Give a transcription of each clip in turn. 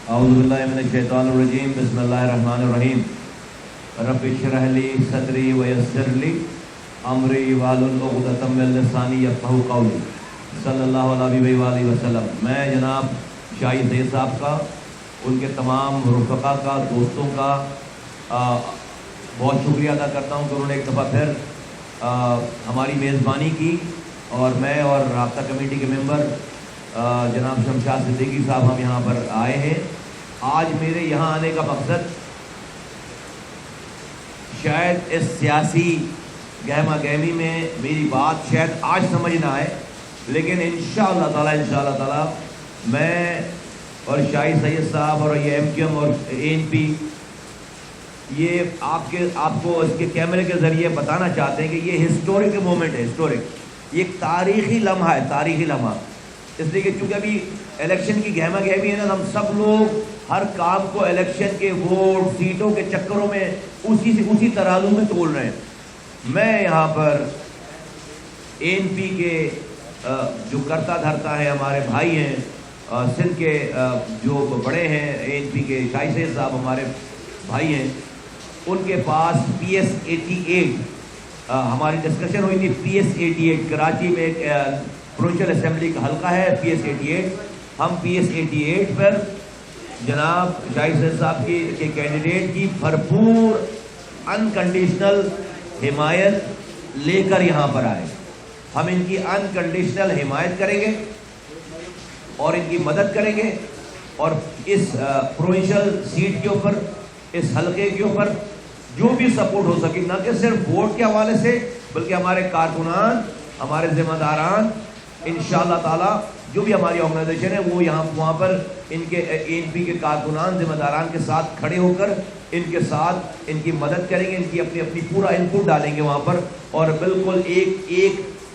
اعوذ باللہ من الشیطان الرجیم بسم اللہ الرحمن الرحیم رب اشرح لی صدری ویسر لی امری واحلل عقدۃ من لسانی یفقہوا قولی صلی اللہ علیہ وآلہ وسلم۔ میں جناب شاہی سید صاحب کا، ان کے تمام رفقا کا، دوستوں کا بہت شکریہ ادا کرتا ہوں کہ انہوں نے ایک دفعہ پھر ہماری میزبانی کی، اور میں اور رابطہ کمیٹی کے ممبر جناب شمشاد صدیقی صاحب ہم یہاں پر آئے ہیں۔ آج میرے یہاں آنے کا مقصد شاید اس سیاسی گہما گہمی میں میری بات شاید آج سمجھ نہ آئے، لیکن انشاءاللہ تعالی میں اور شاہی سید صاحب اور یہ ایم کیو ایم اور ANP یہ آپ کو اس کے کیمرے کے ذریعے بتانا چاہتے ہیں کہ یہ ہسٹورک مومنٹ ہے، یہ ایک تاریخی لمحہ ہے، تاریخی لمحہ، اس لیے کہ چونکہ ابھی الیکشن کی گہما گہمی ہے نا، ہم سب لوگ ہر کام کو الیکشن کے ووٹ سیٹوں کے چکروں میں اسی ترازو میں تول رہے ہیں۔ میں یہاں پر ANP کے جو کرتا دھرتا ہے، ہمارے بھائی ہیں سندھ کے جو بڑے ہیں ANP کے، شاہی سید صاحب ہمارے بھائی ہیں، ان کے پاس PS88 ہماری ڈسکشن ہوئی تھی۔ PS88 کراچی میں ایک پروونشل اسمبلی کا حلقہ ہے PS88، ہم PS88 پر جناب شاہی سید صاحب کے کینڈیڈیٹ کی بھرپور انکنڈیشنل حمایت لے کر یہاں پر آئے۔ ہم ان کی انکنڈیشنل حمایت کریں گے اور ان کی مدد کریں گے، اور اس پروونشل سیٹ کے اوپر، اس حلقے کے اوپر جو بھی سپورٹ ہو سکے، نہ کہ صرف ووٹ کے حوالے سے بلکہ ہمارے کارکنان، ہمارے ذمہ داران، انشاءاللہ تعالی جو بھی ہماری آرگنائزیشن ہے وہ وہاں پر ان کے ANP کے کارکنان ذمہ داران کے ساتھ کھڑے ہو کر ان کے ساتھ ان کی مدد کریں گے، ان کی اپنی پورا انپٹ ڈالیں گے وہاں پر، اور بالکل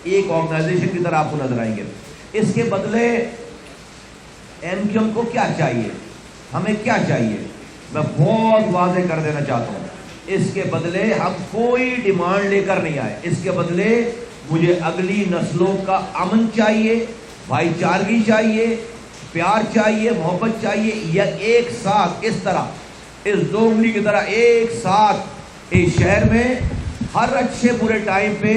ایک آرگنائزیشن کی طرح آپ کو نظر آئیں گے۔ اس کے بدلے MQM کو کیا چاہیے، ہمیں کیا چاہیے، میں بہت واضح کر دینا چاہتا ہوں، اس کے بدلے ہم کوئی ڈیمانڈ لے کر نہیں آئے۔ اس کے بدلے مجھے اگلی نسلوں کا امن چاہیے، بھائی چارگی چاہیے، پیار چاہیے، محبت چاہیے، یا ایک ساتھ اس طرح، اس دو انگلی کی طرح ایک ساتھ اس شہر میں ہر اچھے برے ٹائم پہ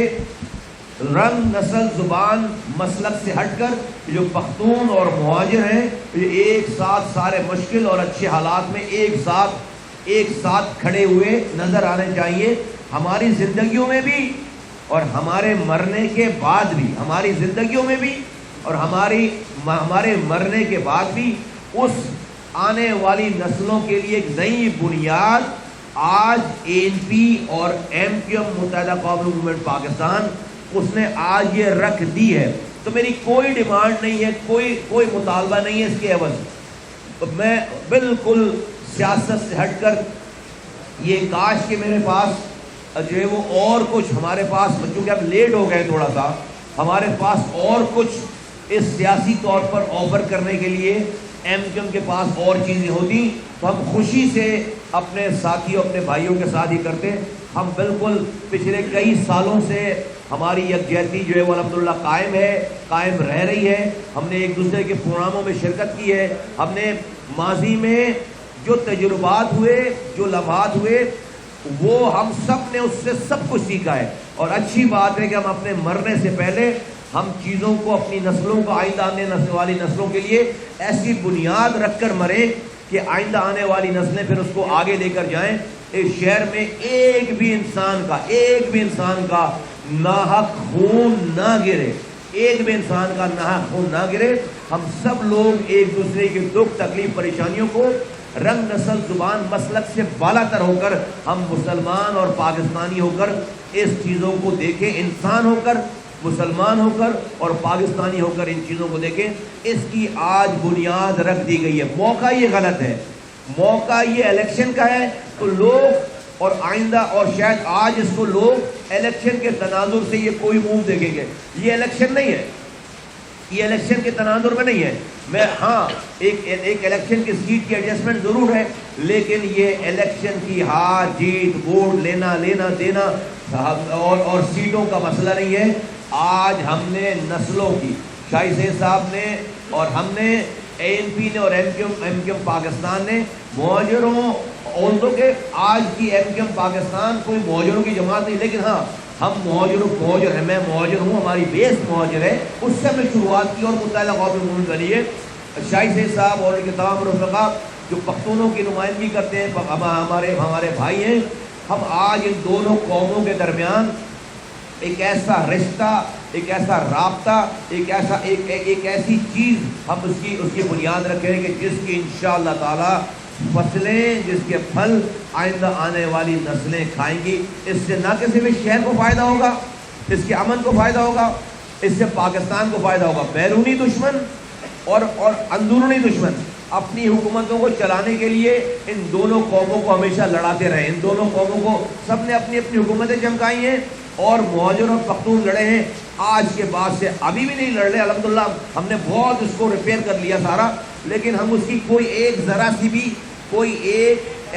رنگ، نسل، زبان، مسلک سے ہٹ کر جو پختون اور مہاجر ہیں یہ ایک ساتھ سارے مشکل اور اچھے حالات میں ایک ساتھ کھڑے ہوئے نظر آنے چاہیے، ہماری زندگیوں میں بھی اور ہمارے مرنے کے بعد بھی، ہماری زندگیوں میں بھی اور ہمارے مرنے کے بعد بھی اس آنے والی نسلوں کے لیے ایک نئی بنیاد آج ANP اور MQM متحدہ قومی موومنٹ پاکستان اس نے آج یہ رکھ دی ہے۔ تو میری کوئی ڈیمانڈ نہیں ہے، کوئی مطالبہ نہیں ہے اس کے عوض، میں بالکل سیاست سے ہٹ کر یہ کاش کہ میرے پاس جو ہے وہ اور کچھ ہمارے پاس، چونکہ اب لیٹ ہو گئے تھوڑا سا، ہمارے پاس اور کچھ اس سیاسی طور پر آفر کرنے کے لیے MQM کے پاس اور چیزیں ہوتی تو ہم خوشی سے اپنے ساتھیوں، اپنے بھائیوں کے ساتھ ہی کرتے۔ ہم بالکل پچھلے کئی سالوں سے ہماری یکجہتی جو ہے وہ الحمدللہ قائم رہ رہی ہے۔ ہم نے ایک دوسرے کے پروگراموں میں شرکت کی ہے، ہم نے ماضی میں جو تجربات ہوئے، جو لمحات ہوئے، وہ ہم سب نے اس سے سب کچھ سیکھا ہے، اور اچھی بات ہے کہ ہم اپنے مرنے سے پہلے ہم چیزوں کو اپنی نسلوں کو، آئندہ آنے والی نسلوں کے لیے ایسی بنیاد رکھ کر مریں کہ آئندہ آنے والی نسلیں پھر اس کو آگے لے کر جائیں۔ اس شہر میں ایک بھی انسان کا ناحق خون نہ گرے، ایک بھی انسان کا ناحق خون نہ گرے۔ ہم سب لوگ ایک دوسرے کے دکھ، تکلیف، پریشانیوں کو رنگ، نسل، زبان، مسلک سے بالا تر ہو کر ہم مسلمان اور پاکستانی ہو کر اس چیزوں کو دیکھیں، انسان ہو کر، مسلمان ہو کر اور پاکستانی ہو کر ان چیزوں کو دیکھیں۔ اس کی آج بنیاد رکھ دی گئی ہے۔ موقع یہ غلط ہے، موقع یہ الیکشن کا ہے، تو لوگ اور آئندہ اور شاید آج اس کو لوگ الیکشن کے تناظر سے یہ کوئی موو دیکھیں گے، یہ الیکشن نہیں ہے، یہ الیکشن کے تناظر میں نہیں ہے۔ میں ہاں ایک الیکشن کی سیٹ کی ایڈجسٹمنٹ ضرور ہے، لیکن یہ الیکشن کی ہار جیت، ووٹ لینا دینا اور سیٹوں کا مسئلہ نہیں ہے۔ آج ہم نے نسلوں کی، شاہی سید صاحب نے اور ہم نے ANP نے اور MQM پاکستان نے مہاجروں عورتوں کے آج کی MQM پاکستان کوئی مہاجروں کی جماعت نہیں، لیکن ہاں ہم مہاجر ہیں، میں مہاجر ہوں، ہماری بیس مہاجر ہے، اس سے ہم نے شروعات کی اور متحدہ قوم مومن بنی ہے۔ شاہی سید صاحب اور ان کے تمام رفقا جو پختونوں کی نمائندگی کرتے ہیں، ہمارے بھائی ہیں، ہم آج ان دونوں قوموں کے درمیان ایک ایسا رشتہ، ایک ایسا رابطہ، ایک ایسی چیز ہم اس کی بنیاد رکھیں کہ جس کی انشاءاللہ تعالی فصلیں، جس کے پھل آئندہ آنے والی نسلیں کھائیں گی۔ اس سے نہ کسی بھی شہر کو فائدہ ہوگا، اس کے امن کو فائدہ ہوگا، اس سے پاکستان کو فائدہ ہوگا۔ بیرونی دشمن اور اندرونی دشمن اپنی حکومتوں کو چلانے کے لیے ان دونوں قوموں کو ہمیشہ لڑاتے رہے۔ ان دونوں قوموں کو سب نے اپنی اپنی حکومتیں چمکائی ہیں اور مہاجر اور پختون لڑے ہیں، آج کے بعد سے ابھی بھی نہیں لڑ رہے۔ الحمدللہ ہم نے بہت اس کو ریپیئر کر لیا سارا، لیکن ہم اس کی کوئی ایک ذرا سی بھی کوئی ایک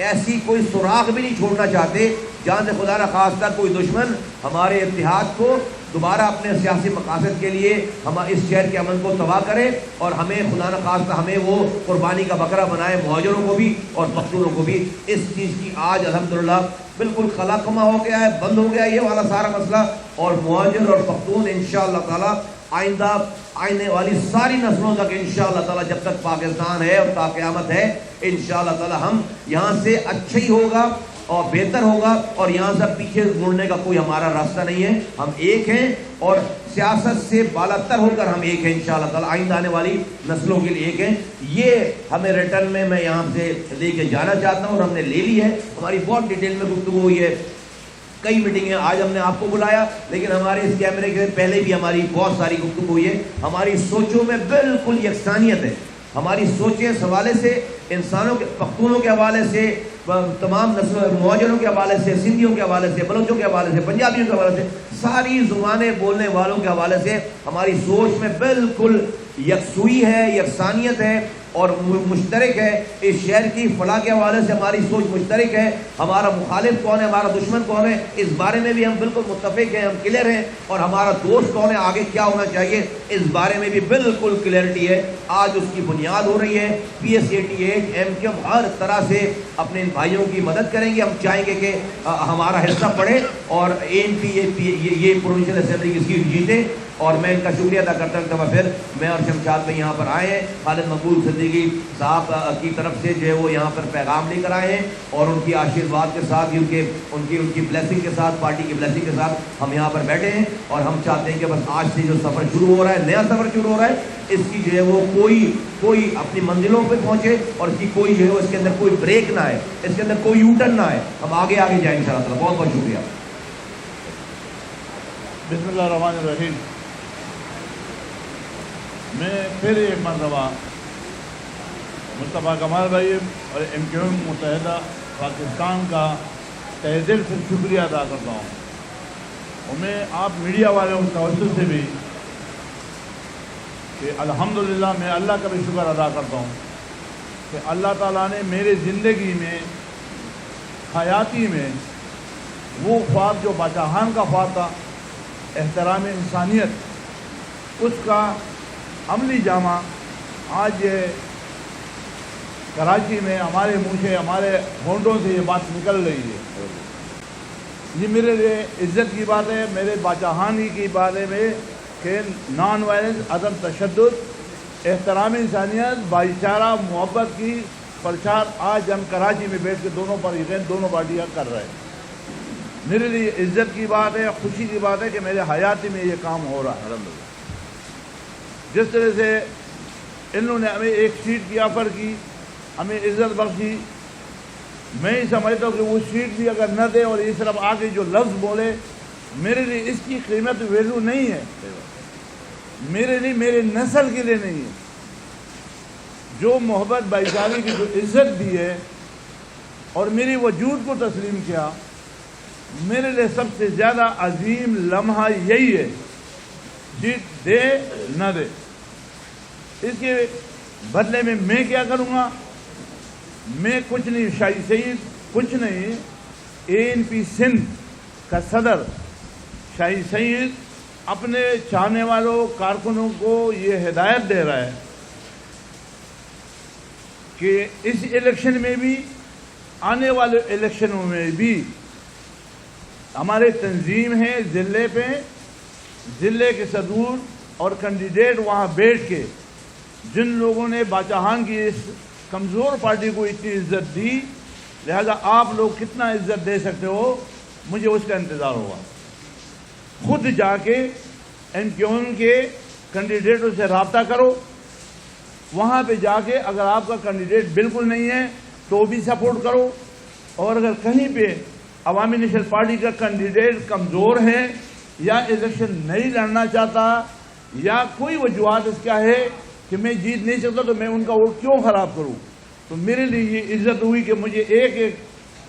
ایسی کوئی سوراخ بھی نہیں چھوڑنا چاہتے جہاں سے خدا نخواستہ کوئی دشمن ہمارے اتحاد کو دوبارہ اپنے سیاسی مقاصد کے لیے ہم اس شہر کے امن کو تباہ کرے، اور ہمیں خدا نخواستہ ہمیں وہ قربانی کا بکرا بنائے، مہاجروں کو بھی اور پختونوں کو بھی۔ اس چیز کی آج الحمدللہ بالکل خلا کما ہو گیا ہے، بند ہو گیا یہ والا سارا مسئلہ، اور مہاجر اور پختون انشاءاللہ تعالی آئندہ آنے والی ساری نسلوں تک انشاءاللہ تعالی، جب تک پاکستان ہے اور تا قیامت ہے، انشاءاللہ تعالی ہم یہاں سے اچھا ہی ہوگا اور بہتر ہوگا، اور یہاں سے پیچھے مڑنے کا کوئی ہمارا راستہ نہیں ہے۔ ہم ایک ہیں اور سیاست سے بالاتر ہو کر ہم ایک ہیں انشاءاللہ تعالی، آئندہ آنے والی نسلوں کے لیے ایک ہیں۔ یہ ہمیں ریٹرن میں یہاں سے لے کے جانا چاہتا ہوں، اور ہم نے لے لی ہے۔ ہماری بہت ڈیٹیل میں گفتگو ہوئی ہے، کئی میٹنگیں، آج ہم نے آپ کو بلایا، لیکن ہمارے اس کیمرے کے پہلے بھی ہماری بہت ساری گفتگو ہوئی ہے۔ ہماری سوچوں میں بالکل یکسانیت ہے، ہماری سوچیں اس حوالے سے انسانوں کے، پختونوں کے حوالے سے، تمام نسلوں، مہاجروں کے حوالے سے، سندھیوں کے حوالے سے، بلوچوں کے حوالے سے، پنجابیوں کے حوالے سے، ساری زبانیں بولنے والوں کے حوالے سے ہماری سوچ میں بالکل یکسوئی ہے، یکسانیت ہے اور مشترک ہے۔ اس شہر کی فلاح کے حوالے سے ہماری سوچ مشترک ہے۔ ہمارا مخالف کون ہے، ہمارا دشمن کون ہے، اس بارے میں بھی ہم بالکل متفق ہیں، ہم کلیئر ہیں، اور ہمارا دوست کون ہے، آگے کیا ہونا چاہیے، اس بارے میں بھی بالکل کلیئرٹی ہے۔ آج اس کی بنیاد ہو رہی ہے۔ PS88 MQM ہر طرح سے اپنے ان بھائیوں کی مدد کریں گے۔ ہم چاہیں گے کہ ہمارا حصہ پڑے اور ANP یہ پروونشل اسمبلی کی سیٹ جیتے، اور میں ان کا شکریہ ادا کرتا ہوں۔ پھر میں اور شمشاد بھائی یہاں پر آئے ہیں، خالد مقبول صدیقی صاحب کی طرف سے جو ہے وہ یہاں پر پیغام لے کر آئے ہیں، اور ان کی آشیرواد کے ساتھ ہی ان کی بلیسنگ کے ساتھ، پارٹی کی بلیسنگ کے ساتھ ہم یہاں پر بیٹھے ہیں، اور ہم چاہتے ہیں کہ بس آج سے جو سفر شروع ہو رہا ہے، نیا سفر شروع ہو رہا ہے، اس کی جو ہے وہ کوئی اپنی منزلوں پہ پہنچے، اور اس کی کوئی جو ہے وہ اس کے اندر کوئی بریک نہ آئے، اس کے اندر کوئی یو ٹرن نہ آئے، ہم آگے جائیں انشاءاللہ تعالی۔ بہت بہت شکریہ۔ بسم اللہ الرحمن الرحیم۔ میں پھر ایک مرتبہ مصطفیٰ کمال بھائی اور MQM متحدہ پاکستان کا تہ دل سے شکریہ ادا کرتا ہوں، اور میں آپ میڈیا والوں کے توسط سے بھی کہ الحمدللہ میں اللہ کا بھی شکر ادا کرتا ہوں کہ اللہ تعالیٰ نے میرے زندگی میں، حیاتی میں، وہ خواب جو باچاہان کا خواب تھا، احترام انسانیت، اس کا عملی جامع آج یہ کراچی میں ہمارے منہ سے، ہمارے ہونٹوں سے یہ بات نکل رہی ہے۔ یہ میرے لیے عزت کی بات ہے، میرے باچاہانی کی بات ہے کہ نان وائلنس، عدم تشدد، احترام انسانیت، بھائی چارہ، محبت کی پرچار آج ہم کراچی میں بیٹھ کے دونوں پارٹیاں کر رہے ہیں۔ میرے لیے عزت کی بات ہے، خوشی کی بات ہے کہ میرے حیاتی میں یہ کام ہو رہا ہے۔ جس طرح سے انہوں نے ہمیں ایک سیٹ کی آفر کی، ہمیں عزت بخشی، میں ہی سمجھتا ہوں کہ وہ سیٹ بھی اگر نہ دے اور اس طرف آگے جو لفظ بولے، میرے لیے اس کی قیمت ویلیو نہیں ہے، میرے لیے، میرے نسل کے لیے نہیں ہے۔ جو محبت بھائی چارے کی جو عزت دی ہے اور میری وجود کو تسلیم کیا، میرے لیے سب سے زیادہ عظیم لمحہ یہی ہے، سیٹ دے نہ دے، اس کے بدلے میں کیا کروں گا؟ میں کچھ نہیں، شاہی سید کچھ نہیں، ANP سندھ کا صدر شاہی سید اپنے چاہنے والوں، کارکنوں کو یہ ہدایت دے رہا ہے کہ اس الیکشن میں بھی آنے والے الیکشنوں میں بھی ہمارے تنظیم ہے ضلع پہ، ضلع کے صدور اور کینڈیڈیٹ وہاں بیٹھ کے جن لوگوں نے باچاہان کی اس کمزور پارٹی کو اتنی عزت دی، لہذا آپ لوگ کتنا عزت دے سکتے ہو مجھے اس کا انتظار ہوگا۔ خود جا کے ایم کیو ایم کے کینڈیڈیٹوں سے رابطہ کرو، وہاں پہ جا کے اگر آپ کا کینڈیڈیٹ بالکل نہیں ہے تو بھی سپورٹ کرو، اور اگر کہیں پہ عوامی نیشنل پارٹی کا کینڈیڈیٹ کمزور ہے یا الیکشن نہیں لڑنا چاہتا یا کوئی وجوہات اس کا ہے کہ میں جیت نہیں سکتا تو میں ان کا ووٹ کیوں خراب کروں؟ تو میرے لیے یہ عزت ہوئی کہ مجھے ایک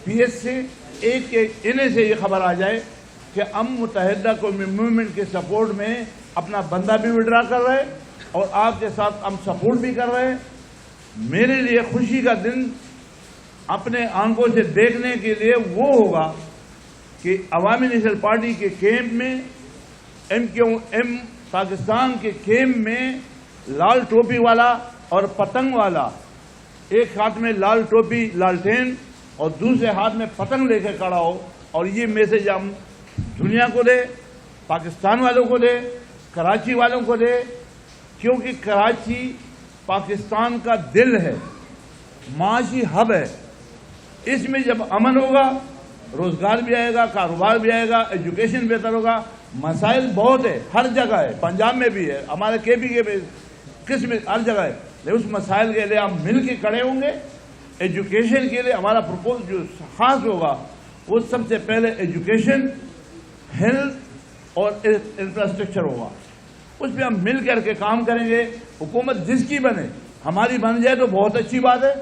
پی ایس سے ایک انہیں سے یہ خبر آ جائے کہ ہم متحدہ قومی موومنٹ کے سپورٹ میں اپنا بندہ بھی وڈرا کر رہے اور آپ کے ساتھ ہم سپورٹ بھی کر رہے ہیں۔ میرے لیے خوشی کا دن اپنے آنکھوں سے دیکھنے کے لیے وہ ہوگا کہ عوامی نیشنل پارٹی کے کیمپ میں، ایم کیو ایم پاکستان کے کیمپ میں لال ٹوپی والا اور پتنگ والا، ایک ہاتھ میں لال ٹوپی لالٹین اور دوسرے ہاتھ میں پتنگ لے کے کھڑا ہو، اور یہ میسج ہم دنیا کو دے، پاکستان والوں کو دے، کراچی والوں کو دے، کیونکہ کراچی پاکستان کا دل ہے، معاشی ہب ہے۔ اس میں جب امن ہوگا روزگار بھی آئے گا، کاروبار بھی آئے گا، ایجوکیشن بہتر ہوگا۔ مسائل بہت ہے، ہر جگہ ہے، پنجاب میں بھی ہے، ہمارے کے پی کے قسم ہر جگہ ہے، لیکن اس مسائل کے لیے ہم مل کے کھڑے ہوں گے۔ ایجوکیشن کے لیے ہمارا پروپوز جو خاص ہوگا وہ سب سے پہلے ایجوکیشن، ہیلتھ اور انفراسٹرکچر ہوگا، اس پہ ہم مل کر کے کام کریں گے۔ حکومت جس کی بنے، ہماری بن جائے تو بہت اچھی بات ہے،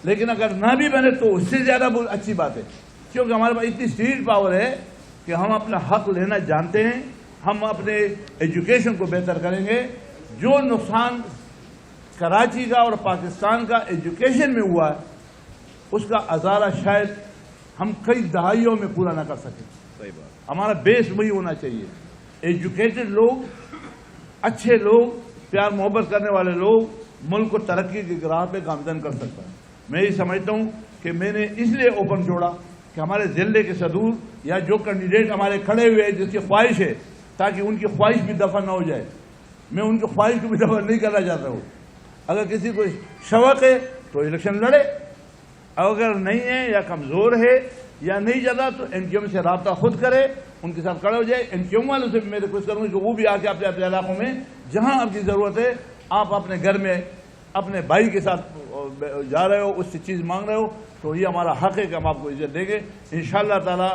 لیکن اگر نہ بھی بنے تو اس سے زیادہ اچھی بات ہے، کیونکہ ہمارے پاس اتنی اسٹریٹ پاور ہے کہ ہم اپنا حق لینا جانتے ہیں۔ ہم اپنے ایجوکیشن کو بہتر کریں گے۔ جو نقصان کراچی کا اور پاکستان کا ایجوکیشن میں ہوا ہے اس کا ازالہ شاید ہم کئی دہائیوں میں پورا نہ کر سکیں۔ ہمارا بیس وہی ہونا چاہیے، ایجوکیٹڈ لوگ، اچھے لوگ، پیار محبت کرنے والے لوگ ملک کو ترقی کی راہ پہ گامزن کر سکتا ہے۔ میں یہ سمجھتا ہوں کہ میں نے اس لیے اوپن جوڑا کہ ہمارے ضلع کے صدور یا جو کینڈیڈیٹ ہمارے کھڑے ہوئے ہیں جس کی خواہش ہے، تاکہ ان کی خواہش بھی دفع نہ ہو جائے۔ میں ان کی خواہش کو بھی دفع نہیں کرنا چاہتا ہوں۔ اگر کسی کو شوق ہے تو الیکشن لڑے، اگر نہیں ہے یا کمزور ہے یا نہیں چاہتا تو این کیو ایم سے رابطہ خود کرے، ان کے ساتھ کھڑے ہو جائے۔ این کیو ایم والوں سے بھی میں ریکویسٹ کروں گی کہ وہ بھی آ کے اپنے اپنے علاقوں میں جہاں آپ کی ضرورت ہے، آپ اپنے گھر میں اپنے بھائی کے ساتھ جا رہے ہو، اس سے چیز مانگ رہے ہو، تو یہ ہمارا حق ہے کہ ہم آپ کو عزت دیں گے۔ انشاءاللہ تعالی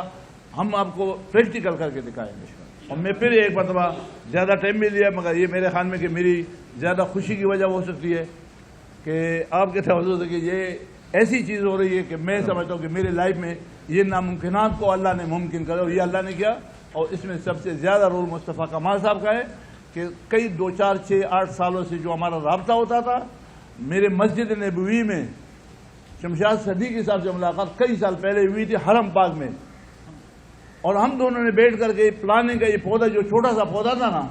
ہم آپ کو پریکٹیکل کر کے دکھائیں گے۔ اور میں پھر ایک مرتبہ زیادہ ٹائم بھی لیا، مگر یہ میرے خیال میں کہ میری زیادہ خوشی کی وجہ ہو سکتی ہے کہ آپ کے توجہ سے کہ یہ ایسی چیز ہو رہی ہے کہ میں سمجھتا ہوں کہ میرے لائف میں یہ ناممکنات کو اللہ نے ممکن کرا، اور یہ اللہ نے کیا۔ اور اس میں سب سے زیادہ رول مصطفیٰ کمال صاحب کا ہے کہ کئی 2 4 6 8 سالوں سے جو ہمارا رابطہ ہوتا تھا، میرے مسجد نبوی میں شمشاد صدیقی کے صاحب سے ملاقات کئی سال پہلے ہوئی تھی حرم پاک میں، اور ہم دونوں نے بیٹھ کر کے پلاننگ کا یہ پودا جو چھوٹا سا پودا تھا نا،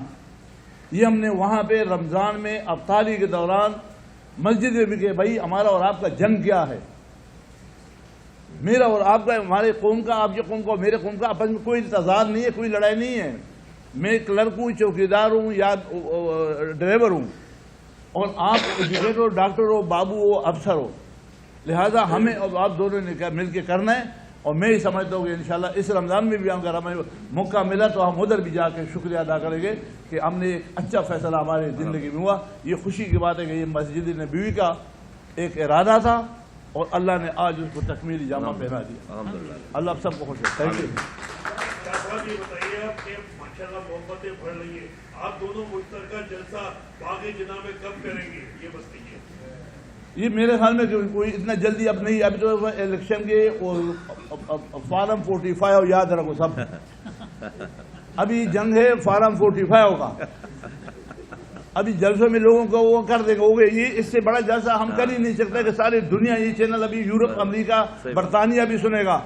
یہ ہم نے وہاں پہ رمضان میں افطاری کے دوران مسجد میں بھی کہ بھائی ہمارا اور آپ کا جنگ کیا ہے، میرا اور آپ کا، ہمارے قوم کا، آپ کے قوم کا، میرے قوم کا آپس میں کوئی تضاد نہیں ہے، کوئی لڑائی نہیں ہے۔ میں کلرک ہوں، چوکیدار ہوں یا ڈرائیور ہوں، اور آپ ایجوکیٹر ہو، ڈاکٹر ہو، بابو ہو، افسر ہو، لہذا ہمیں اور آپ دونوں نے مل کے کرنا ہے۔ اور میں یہ سمجھتا ہوں کہ انشاءاللہ اس رمضان میں بھی اگر ہمیں موقع ملا تو ہم ادھر بھی جا کے شکریہ ادا کریں گے کہ ہم نے ایک اچھا فیصلہ ہماری زندگی میں ہوا۔ یہ خوشی کی بات ہے کہ یہ مسجد نبوی کا ایک ارادہ تھا اور اللہ نے آج اس کو تکمیلی جامہ پہنا دیا۔ اللہ آپ سب کو خوش ہے۔ Thank you. یہ بتائیے آپ کہ ماشاءاللہ محبتیں بڑھ رہی ہیں، آپ دونوں مشترکہ جلسہ باغ جناح میں کب کریں گے یہ بتائیے؟ یہ میرے خیال میں کوئی اتنا جلدی اب نہیں، ابھی تو الیکشن کے فارم 45 یاد رکھو سب، ابھی جنگ ہے فارم 45 کا، ابھی جلسوں میں لوگوں کو وہ کر دے گا، ہو گئے۔ یہ اس سے بڑا جلسہ ہم کر ہی نہیں سکتے کہ ساری دنیا یہ چینل ابھی یورپ، امریکہ، برطانیہ بھی سنے گا،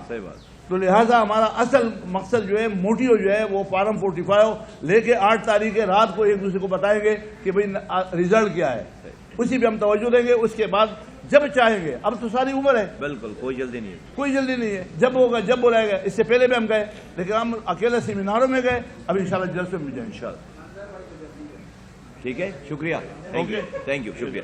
تو لہٰذا ہمارا اصل مقصد جو ہے، موٹیو جو ہے وہ فارم 45 لے کے 8 تاریخ رات کو ایک دوسرے کو بتائیں گے کہ بھئی ریزلٹ کیا ہے، اسی پہ ہم توجہ دیں گے۔ اس کے بعد جب چاہیں گے. اب تو ساری عمر ہے, بالکل کوئی جلدی نہیں ہے. کوئی جلدی نہیں ہے, جب ہوگا جب بلائے گا. اس سے پہلے بھی ہم گئے, لیکن ہم اکیلے سیمیناروں میں گئے, اب انشاءاللہ جلسے میں جائیں انشاءاللہ. ٹھیک ہے, شکریہ, تھینک یو, شکریہ.